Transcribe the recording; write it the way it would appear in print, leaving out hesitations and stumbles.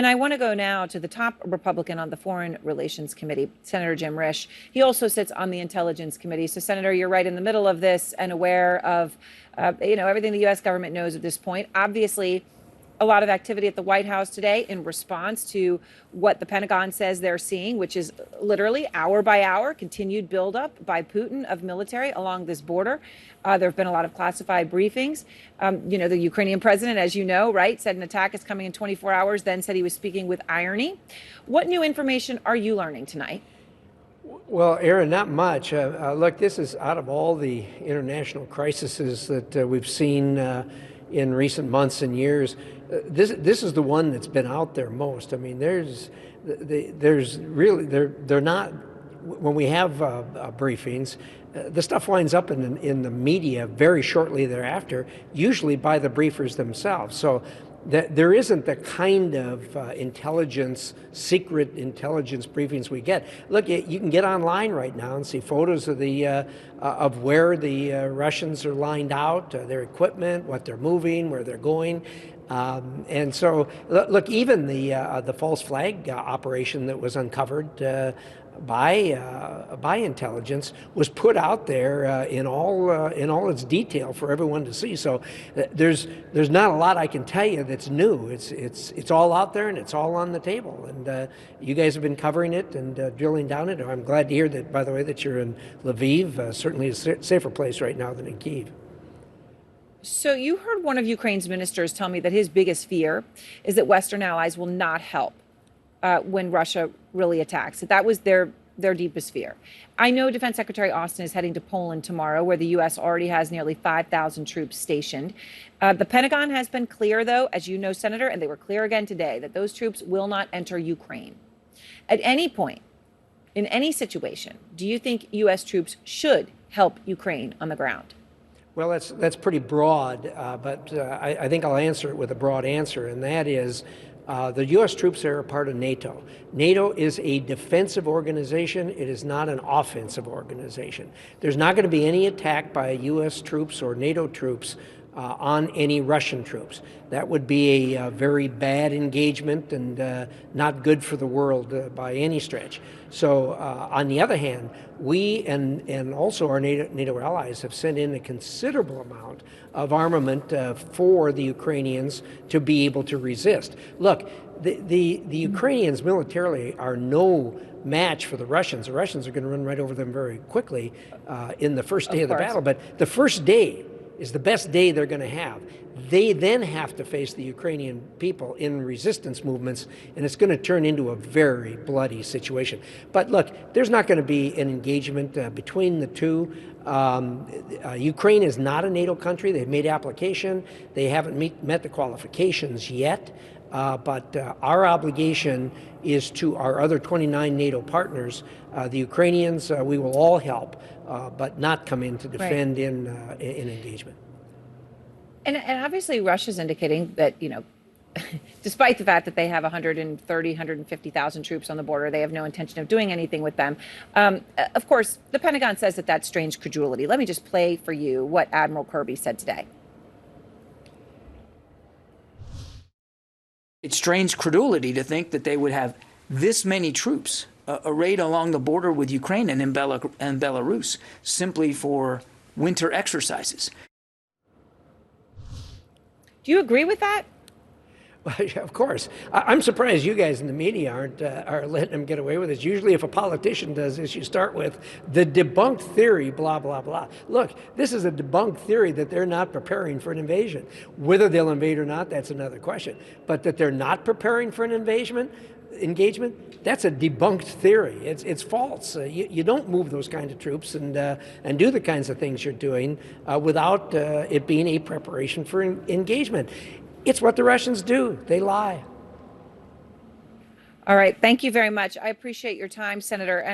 And I want to go now to the top Republican on the Foreign Relations Committee, Senator Jim Risch. He also sits on the Intelligence Committee. So, Senator, you're right in the middle of this and aware of, everything the U.S. government knows at this point. Obviously, a lot of activity at the White House today in response to what the Pentagon says they're seeing, which is literally hour by hour continued buildup by Putin of military along this border. There have been a lot of classified briefings. The Ukrainian president, as you know, right, said an attack is coming in 24 hours, then said he was speaking with irony. What new information are you learning tonight? Well, Erin, not much. Look, this is out of all the international crises that we've seen in recent months and years. This is the one that's been out there most. I mean, there's really they're not. When we have briefings, the stuff winds up in the media very shortly thereafter, usually by the briefers themselves. So there isn't the kind of secret intelligence briefings we get. Look, you can get online right now and see photos of where the Russians are lined out, their equipment, what they're moving, where they're going. And so, look, even the false flag operation that was uncovered by intelligence was put out there in all its detail for everyone to see. So there's not a lot I can tell you that's new. It's all out there and it's all on the table. And you guys have been covering it and drilling down it. I'm glad to hear that, by the way, that you're in Lviv, certainly a safer place right now than in Kyiv. So you heard one of Ukraine's ministers tell me that his biggest fear is that Western allies will not help when Russia really attacks. That was their deepest fear. I know Defense Secretary Austin is heading to Poland tomorrow, where the U.S. already has nearly 5,000 troops stationed. The Pentagon has been clear, though, as you know, Senator, and they were clear again today, that those troops will not enter Ukraine. At any point, in any situation, do you think U.S. troops should help Ukraine on the ground? Well, that's pretty broad, but I think I'll answer it with a broad answer, and that is the U.S. troops are a part of NATO. NATO is a defensive organization. It is not an offensive organization. There's not going to be any attack by U.S. troops or NATO troops on any Russian troops. That would be a very bad engagement and not good for the world by any stretch. So on the other hand, we and also our NATO allies have sent in a considerable amount of armament for the Ukrainians to be able to resist. Look, the Ukrainians militarily are no match for the Russians. The Russians are going to run right over them very quickly in the first day of the battle. But the first day is the best day they're going to have. They then have to face the Ukrainian people in resistance movements, and it's going to turn into a very bloody situation. But look, there's not going to be an engagement between the two. Ukraine is not a NATO country. They've made application. They haven't met the qualifications yet. But our obligation is to our other 29 NATO partners. The Ukrainians, we will all help, but not come in to defend in engagement. And obviously Russia's indicating that, despite the fact that they have 150,000 troops on the border, they have no intention of doing anything with them. Of course, the Pentagon says that that's strange credulity. Let me just play for you what Admiral Kirby said today. It's strange credulity to think that they would have this many troops arrayed along the border with Ukraine and in Belarus simply for winter exercises. Do you agree with that? Well, of course. I'm surprised you guys in the media are letting them get away with this. Usually if a politician does this, you start with the debunked theory, blah, blah, blah. Look, this is a debunked theory that they're not preparing for an invasion. Whether they'll invade or not, that's another question. But that they're not preparing for an engagement, that's a debunked theory. It's false. You don't move those kinds of troops and do the kinds of things you're doing without it being a preparation for engagement. It's what the Russians do. They lie. All right. Thank you very much. I appreciate your time, Senator.